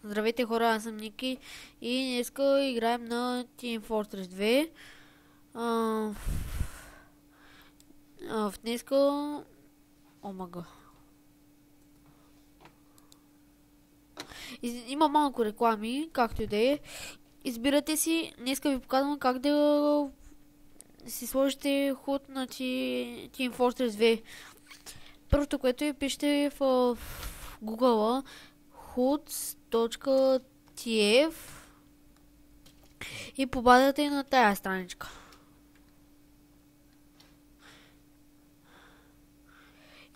Здравейте хора, аз съм Ники и днеска играем на Team Fortress 2. В днеска... Омага. Има малко реклами, както и да е. Избирате си, днеска ви показвам как да си сложите худ на Team Fortress 2. Първото, което е, пишете в Google hoods.tf и попадате на тая страничка.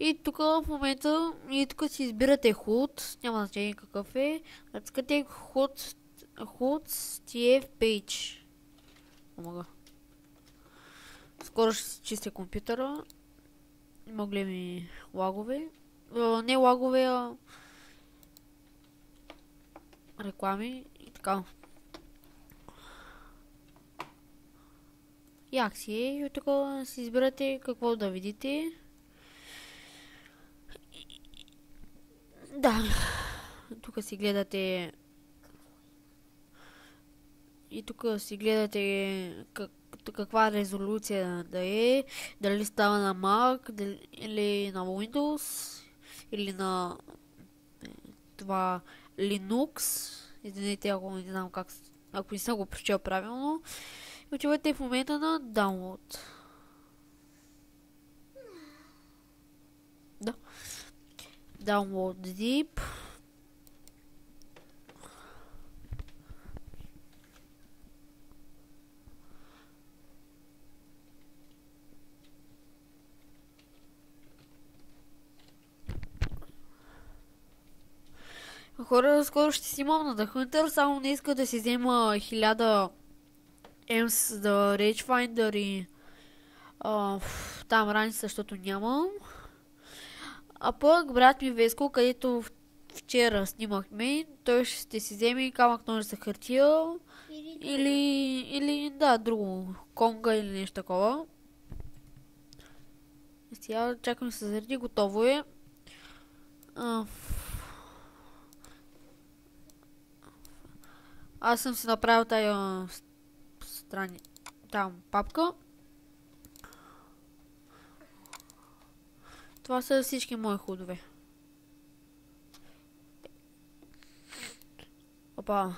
И тук в момента, тук си избирате HUD, няма значение какъв е, натискате hoods.tf page. Омага. Скоро ще си чистя компютъра. Има големи лагове. Не лагове, а реклами и така. Як си е и тук си избирате какво да видите. Да, тук си гледате и тук си гледате каква резолюция да е, дали става на Mac, или на Windows, или на това Linux. Извинете, ако не знам как, ако не съм го прочел правилно. И отивате в момента на Download. Да. Download zip. Хора, скоро ще си мовна да Hunter, само не иска да си взема 1000 EMS за Rangefinder и там раница, защото нямам. А пък брат ми Веско, където вчера снимахме, той ще си вземе камък нож за хартия или да, друго, конга или нещо такова. Сега чакам да се заради, готово е. Аз съм си направил тая там папка. Това са всички мои ходове. Опа.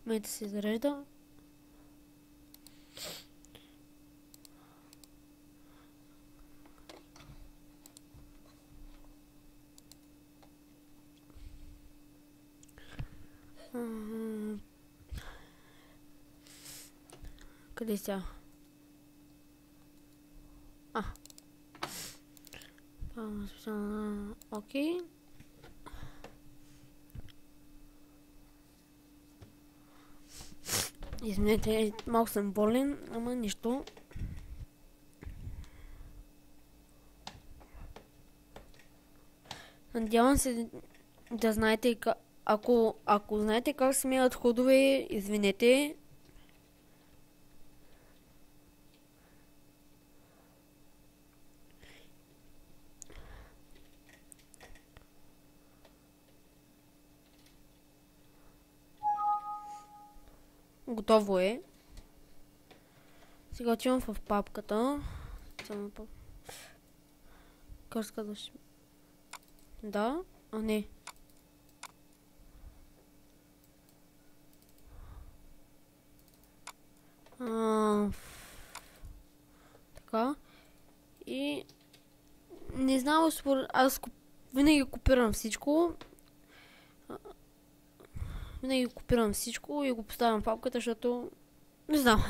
Момента се зарежда. Къде сега? Окей. Извинете, малко съм болен, ама нищо. Надявам се да знаете, ако знаете как се сменят ходове, извинете. Готово е. Сега отивам в папката. Кърска да ще... Да? А не. Така. И... Не знам, аз винаги копирам всичко. Винаги копирам всичко и го поставям в папката, защото... Не знам.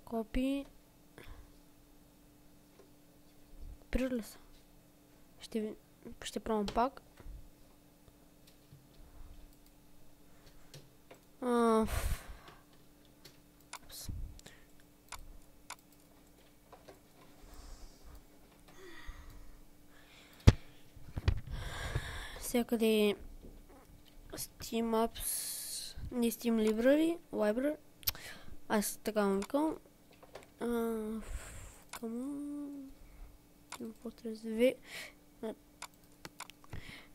Копи. Копираш ли са? Ще пробвам пак. Всякъде Steam Apps, не Steam Library. Аз така му викам. Come on. Team Fortress 2.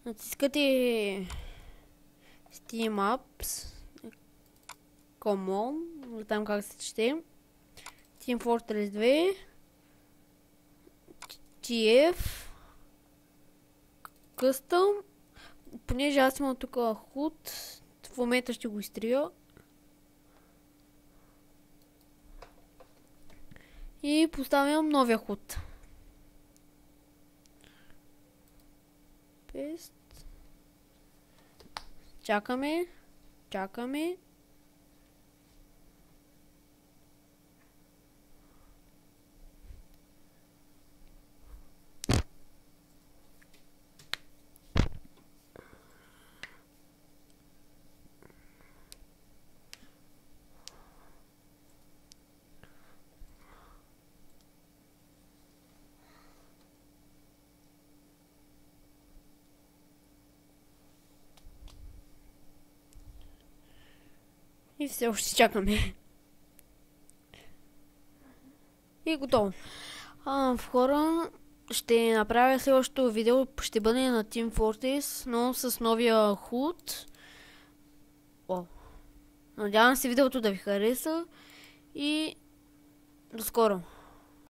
Натискате Steam Apps. Common. Не знам как се чете. Team Fortress 2. TF. Custom. Понеже аз имам тук худ, в момента ще го изтрия. И поставям новия худ. Пест. Чакаме. И все още чакаме. И готово. В хора ще направя следващото видео, ще бъде на Team Fortress, но с новия худ. Надявам се видеото да ви хареса и до скоро.